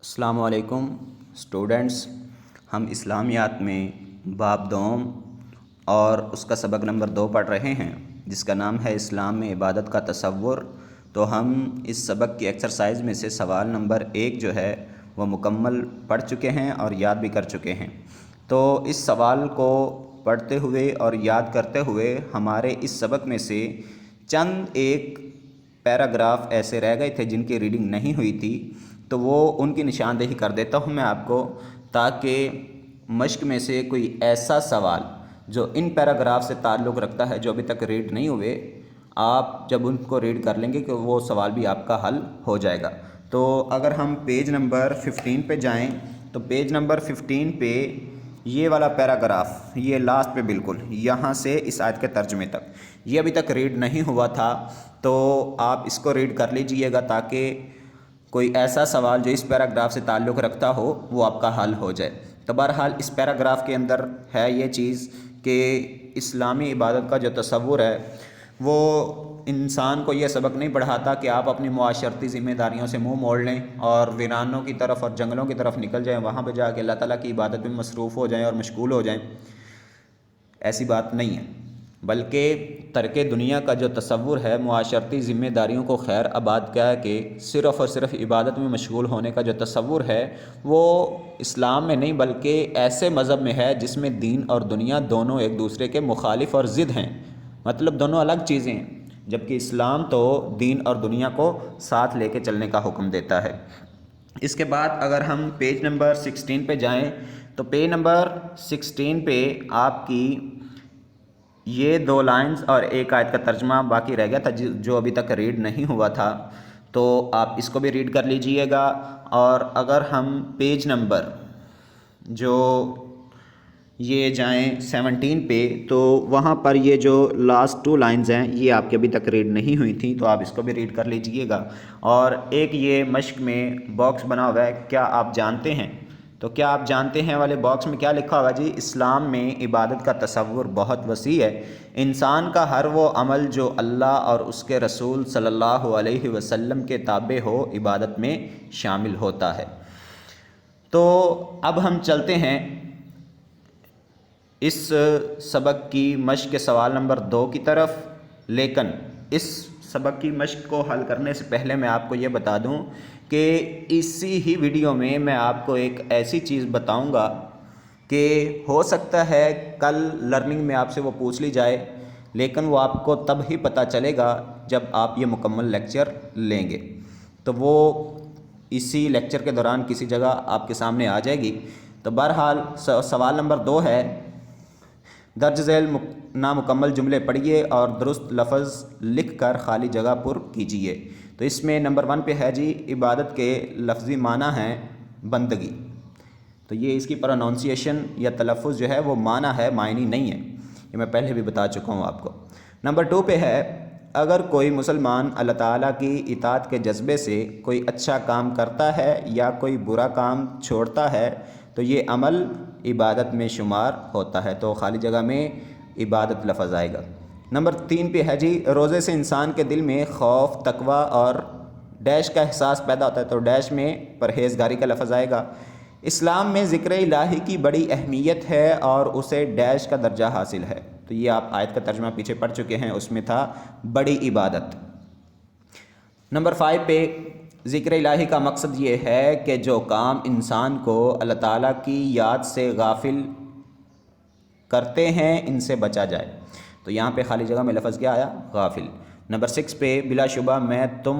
السلام علیکم اسٹوڈنٹس، ہم اسلامیات میں باب دوم اور اس کا سبق نمبر 2 پڑھ رہے ہیں جس کا نام ہے اسلام میں عبادت کا تصور۔ تو ہم اس سبق کی ایکسرسائز میں سے سوال نمبر 1 جو ہے وہ مکمل پڑھ چکے ہیں اور یاد بھی کر چکے ہیں۔ تو اس سوال کو پڑھتے ہوئے اور یاد کرتے ہوئے ہمارے اس سبق میں سے چند ایک پیراگراف ایسے رہ گئے تھے جن کی ریڈنگ نہیں ہوئی تھی، تو وہ ان کی نشاندہی کر دیتا ہوں میں آپ کو، تاکہ مشق میں سے کوئی ایسا سوال جو ان پیراگراف سے تعلق رکھتا ہے جو ابھی تک ریڈ نہیں ہوئے، آپ جب ان کو ریڈ کر لیں گے کہ وہ سوال بھی آپ کا حل ہو جائے گا۔ تو اگر ہم پیج نمبر 15 پہ جائیں تو پیج نمبر 15 پہ یہ والا پیراگراف، یہ لاسٹ پہ بالکل یہاں سے اس آیت کے ترجمے تک، یہ ابھی تک ریڈ نہیں ہوا تھا، تو آپ اس کو ریڈ کر لیجئے گا تاکہ کوئی ایسا سوال جو اس پیراگراف سے تعلق رکھتا ہو وہ آپ کا حل ہو جائے۔ تو بہرحال اس پیراگراف کے اندر ہے یہ چیز کہ اسلامی عبادت کا جو تصور ہے وہ انسان کو یہ سبق نہیں پڑھاتا کہ آپ اپنی معاشرتی ذمہ داریوں سے منہ موڑ لیں اور ویرانوں کی طرف اور جنگلوں کی طرف نکل جائیں، وہاں پہ جا کے اللہ تعالیٰ کی عبادت میں مصروف ہو جائیں اور مشغول ہو جائیں۔ ایسی بات نہیں ہے، بلکہ ترک دنیا کا جو تصور ہے، معاشرتی ذمہ داریوں کو خیر آباد کیا کہ صرف اور صرف عبادت میں مشغول ہونے کا جو تصور ہے وہ اسلام میں نہیں بلکہ ایسے مذہب میں ہے جس میں دین اور دنیا دونوں ایک دوسرے کے مخالف اور ضد ہیں، مطلب دونوں الگ چیزیں ہیں، جبکہ اسلام تو دین اور دنیا کو ساتھ لے کے چلنے کا حکم دیتا ہے۔ اس کے بعد اگر ہم پیج نمبر 16 پہ جائیں تو پیج نمبر 16 پہ آپ کی یہ 2 لائنز اور ایک آیت کا ترجمہ باقی رہ گیا تھا جو ابھی تک ریڈ نہیں ہوا تھا، تو آپ اس کو بھی ریڈ کر لیجئے گا۔ اور اگر ہم پیج نمبر جو یہ جائیں 17 پہ تو وہاں پر یہ جو لاسٹ 2 لائنز ہیں یہ آپ کے ابھی تک ریڈ نہیں ہوئی تھیں، تو آپ اس کو بھی ریڈ کر لیجئے گا۔ اور ایک یہ مشق میں باکس بنا ہوا ہے، کیا آپ جانتے ہیں؟ تو کیا آپ جانتے ہیں والے باکس میں کیا لکھا ہوگا جی؟ اسلام میں عبادت کا تصور بہت وسیع ہے، انسان کا ہر وہ عمل جو اللہ اور اس کے رسول صلی اللہ علیہ وسلم کے تابع ہو عبادت میں شامل ہوتا ہے۔ تو اب ہم چلتے ہیں اس سبق کی مشق کے سوال نمبر 2 کی طرف، لیکن اس سبق کی مشق کو حل کرنے سے پہلے میں آپ کو یہ بتا دوں کہ اسی ہی ویڈیو میں آپ کو ایک ایسی چیز بتاؤں گا کہ ہو سکتا ہے کل لرننگ میں آپ سے وہ پوچھ لی جائے، لیکن وہ آپ کو تب ہی پتہ چلے گا جب آپ یہ مکمل لیکچر لیں گے، تو وہ اسی لیکچر کے دوران کسی جگہ آپ کے سامنے آ جائے گی۔ تو بہرحال سوال نمبر 2 ہے، درج ذیل نامکمل جملے پڑھیے اور درست لفظ لکھ کر خالی جگہ پر کیجیے۔ تو اس میں نمبر 1 پہ ہے جی، عبادت کے لفظی معنی ہیں بندگی، تو یہ اس کی پروننسیشن یا تلفظ جو ہے وہ معنی ہے، معنی نہیں ہے، یہ میں پہلے بھی بتا چکا ہوں آپ کو۔ نمبر 2 پہ ہے، اگر کوئی مسلمان اللہ تعالیٰ کی اطاعت کے جذبے سے کوئی اچھا کام کرتا ہے یا کوئی برا کام چھوڑتا ہے تو یہ عمل عبادت میں شمار ہوتا ہے، تو خالی جگہ میں عبادت لفظ آئے گا۔ نمبر 3 پہ ہے جی، روزے سے انسان کے دل میں خوف، تقوی اور ڈیش کا احساس پیدا ہوتا ہے، تو ڈیش میں پرہیزگاری کا لفظ آئے گا۔ اسلام میں ذکر الہی کی بڑی اہمیت ہے اور اسے ڈیش کا درجہ حاصل ہے، تو یہ آپ آیت کا ترجمہ پیچھے پڑھ چکے ہیں، اس میں تھا بڑی عبادت۔ نمبر 5 پہ ذکر الہی کا مقصد یہ ہے کہ جو کام انسان کو اللہ تعالیٰ کی یاد سے غافل کرتے ہیں ان سے بچا جائے، تو یہاں پہ خالی جگہ میں لفظ کیا آیا؟ غافل۔ نمبر 6 پہ بلا شبہ میں تم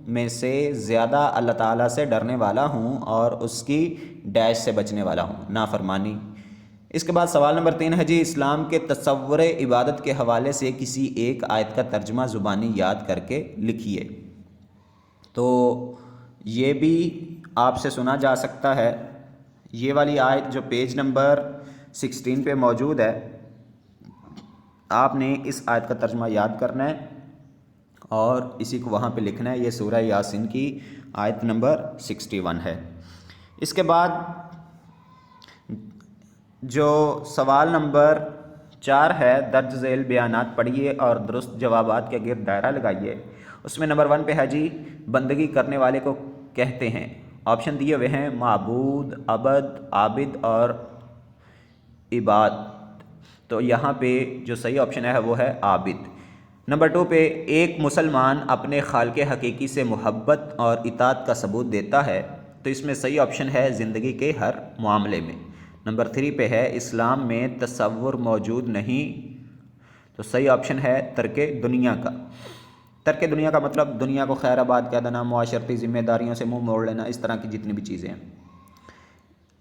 میں سے زیادہ اللہ تعالیٰ سے ڈرنے والا ہوں اور اس کی ڈیش سے بچنے والا ہوں، نافرمانی۔ اس کے بعد سوال نمبر 3 ہے جی، اسلام کے تصور عبادت کے حوالے سے کسی ایک آیت کا ترجمہ زبانی یاد کر کے لکھیے۔ تو یہ بھی آپ سے سنا جا سکتا ہے، یہ والی آیت جو پیج نمبر 16 پہ موجود ہے، آپ نے اس آیت کا ترجمہ یاد کرنا ہے اور اسی کو وہاں پہ لکھنا ہے، یہ سورہ یاسین کی آیت نمبر 61 ہے۔ اس کے بعد جو سوال نمبر 4 ہے، درج ذیل بیانات پڑھیے اور درست جوابات کے گرد دائرہ لگائیے۔ اس میں نمبر 1 پہ ہے جی، بندگی کرنے والے کو کہتے ہیں، آپشن دیے ہوئے ہیں معبود، عبد، عابد اور عباد، تو یہاں پہ جو صحیح آپشن ہے وہ ہے عابد۔ نمبر 2 پہ ایک مسلمان اپنے خالق حقیقی سے محبت اور اطاعت کا ثبوت دیتا ہے، تو اس میں صحیح آپشن ہے زندگی کے ہر معاملے میں۔ نمبر 3 پہ ہے اسلام میں تصور موجود نہیں، تو صحیح آپشن ہے ترک دنیا کا۔ ترک دنیا کا مطلب دنیا کو خیر آباد کہہ دینا، معاشرتی ذمہ داریوں سے منہ موڑ لینا، اس طرح کی جتنی بھی چیزیں ہیں۔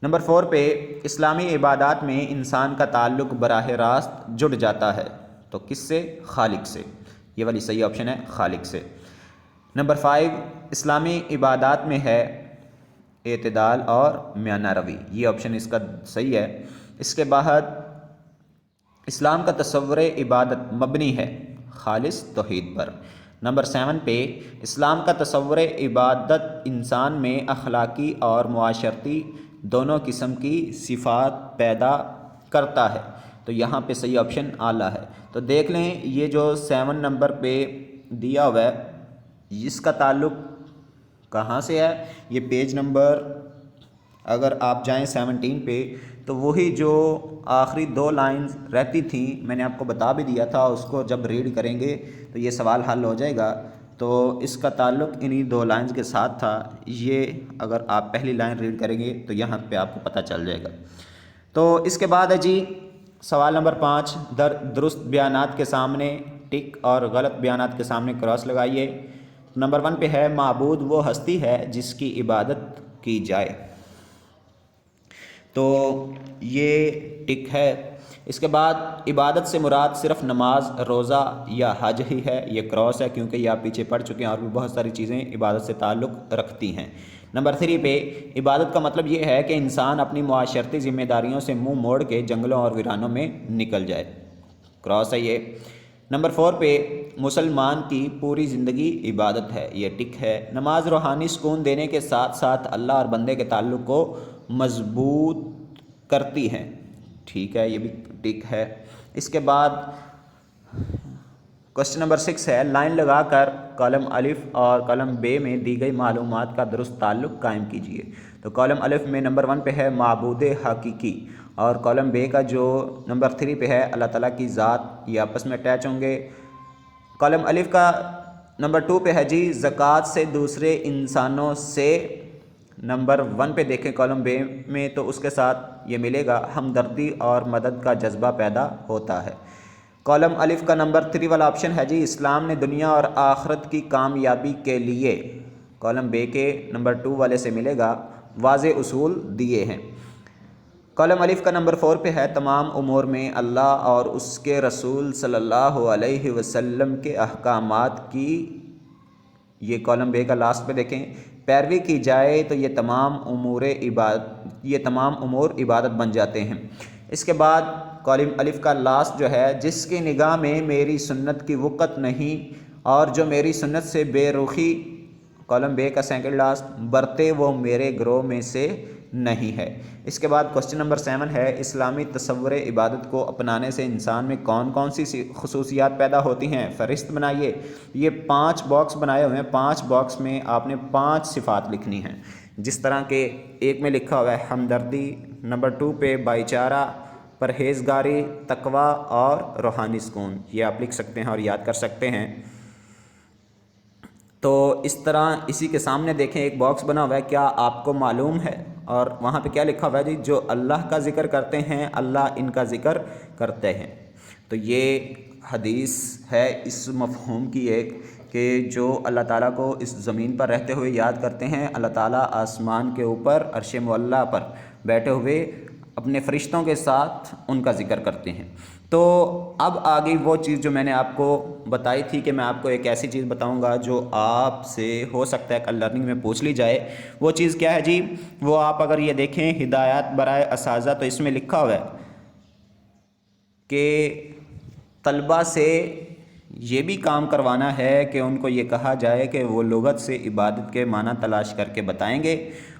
نمبر 4 پہ اسلامی عبادات میں انسان کا تعلق براہ راست جڑ جاتا ہے، تو کس سے؟ خالق سے، یہ والی صحیح آپشن ہے خالق سے۔ نمبر 5 اسلامی عبادات میں ہے اعتدال اور میانہ روی، یہ آپشن اس کا صحیح ہے۔ اس کے بعد اسلام کا تصور عبادت مبنی ہے خالص توحید پر۔ نمبر 7 پہ اسلام کا تصور عبادت انسان میں اخلاقی اور معاشرتی دونوں قسم کی صفات پیدا کرتا ہے، تو یہاں پہ صحیح آپشن اعلیٰ ہے۔ تو دیکھ لیں یہ جو 7 نمبر پہ دیا ہوا ہے اس کا تعلق کہاں سے ہے؟ یہ پیج نمبر اگر آپ جائیں 17 پہ تو وہی جو آخری 2 لائنز رہتی تھیں میں نے آپ کو بتا بھی دیا تھا، اس کو جب ریڈ کریں گے تو یہ سوال حل ہو جائے گا۔ تو اس کا تعلق انہی 2 لائنز کے ساتھ تھا، یہ اگر آپ پہلی لائن ریڈ کریں گے تو یہاں پہ آپ کو پتہ چل جائے گا۔ تو اس کے بعد ہے جی سوال نمبر 5، درست بیانات کے سامنے ٹک اور غلط بیانات کے سامنے کراس لگائیے۔ نمبر 1 پہ ہے معبود وہ ہستی ہے جس کی عبادت کی جائے، تو یہ ٹک ہے۔ اس کے بعد عبادت سے مراد صرف نماز، روزہ یا حج ہی ہے، یہ کراس ہے کیونکہ یہ آپ پیچھے پڑھ چکے ہیں، اور بھی بہت ساری چیزیں عبادت سے تعلق رکھتی ہیں۔ نمبر 3 پہ عبادت کا مطلب یہ ہے کہ انسان اپنی معاشرتی ذمہ داریوں سے منہ موڑ کے جنگلوں اور ویرانوں میں نکل جائے، کراس ہے یہ۔ نمبر 4 پہ مسلمان کی پوری زندگی عبادت ہے، یہ ٹک ہے۔ نماز روحانی سکون دینے کے ساتھ ساتھ اللہ اور بندے کے تعلق کو مضبوط کرتی ہے، ٹھیک ہے، یہ بھی ٹک ہے۔ اس کے بعد کوسچن نمبر 6 ہے لائن لگا کر کالم الف اور کالم بے میں دی گئی معلومات کا درست تعلق قائم کیجیے۔ تو کالم الف میں نمبر 1 پہ ہے معبود حقیقی، اور کالم بے کا جو نمبر 3 پہ ہے اللہ تعالیٰ کی ذات، یہ آپس میں اٹیچ ہوں گے۔ کالم الف کا نمبر 2 پہ ہے جی زکوٰۃ سے دوسرے انسانوں سے، نمبر 1 پہ دیکھیں کالم بے میں تو اس کے ساتھ یہ ملے گا ہمدردی اور مدد کا جذبہ پیدا ہوتا ہے۔ کالم الف کا نمبر 3 والا آپشن ہے جی اسلام نے دنیا اور آخرت کی کامیابی کے لیے، کالم بے کے نمبر 2 والے سے ملے گا واضح اصول دیے ہیں۔ کالم الف کا نمبر 4 پہ ہے تمام امور میں اللہ اور اس کے رسول صلی اللہ علیہ وسلم کے احکامات کی، یہ کالم بے کا لاسٹ پہ دیکھیں، پیروی کی جائے تو یہ تمام امور عبادت بن جاتے ہیں۔ اس کے بعد کالم الف کا لاسٹ جو ہے جس کی نگاہ میں میری سنت کی وقت نہیں اور جو میری سنت سے بے رخی، کالم بے کا سیکنڈ لاسٹ، برتے وہ میرے گروہ میں سے نہیں ہے۔ اس کے بعد کوسچن نمبر 7 ہے اسلامی تصور عبادت کو اپنانے سے انسان میں کون کون سی خصوصیات پیدا ہوتی ہیں، فہرست بنائیے۔ یہ 5 باکس بنائے ہوئے ہیں، 5 باکس میں آپ نے 5 صفات لکھنی ہیں، جس طرح کہ ایک میں لکھا ہوا ہے ہمدردی، نمبر 2 پہ بھائی چارہ، پرہیزگاری، تقوی اور روحانی سکون، یہ آپ لکھ سکتے ہیں اور یاد کر سکتے ہیں۔ تو اس طرح اسی کے سامنے دیکھیں ایک باکس بنا ہوا ہے، کیا آپ کو معلوم ہے، اور وہاں پہ کیا لکھا ہوا ہے جی جو اللہ کا ذکر کرتے ہیں اللہ ان کا ذکر کرتے ہیں۔ تو یہ حدیث ہے اس مفہوم کی ایک کہ جو اللہ تعالیٰ کو اس زمین پر رہتے ہوئے یاد کرتے ہیں، اللہ تعالیٰ آسمان کے اوپر عرش معلیٰ پر بیٹھے ہوئے اپنے فرشتوں کے ساتھ ان کا ذکر کرتے ہیں۔ تو اب آگئی وہ چیز جو میں نے آپ کو بتائی تھی کہ میں آپ کو ایک ایسی چیز بتاؤں گا جو آپ سے ہو سکتا ہے کل لرننگ میں پوچھ لی جائے، وہ چیز کیا ہے جی؟ وہ آپ اگر یہ دیکھیں ہدایات برائے اساتذہ، تو اس میں لکھا ہوا ہے کہ طلبہ سے یہ بھی کام کروانا ہے کہ ان کو یہ کہا جائے کہ وہ لغت سے عبادت کے معنی تلاش کر کے بتائیں گے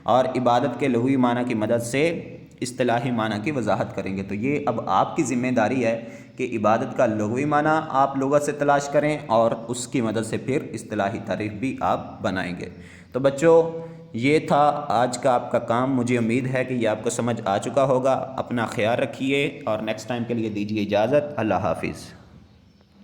اور عبادت کے لغوی معنی کی مدد سے اصطلاحی معنی کی وضاحت کریں گے۔ تو یہ اب آپ کی ذمہ داری ہے کہ عبادت کا لغوی معنی آپ لغت سے تلاش کریں اور اس کی مدد سے پھر اصطلاحی تعریف بھی آپ بنائیں گے۔ تو بچوں یہ تھا آج کا آپ کا کام. مجھے امید ہے کہ یہ آپ کو سمجھ آ چکا ہوگا. اپنا خیال رکھیے اور نیکسٹ ٹائم کے لیے دیجیے اجازت. اللہ حافظ.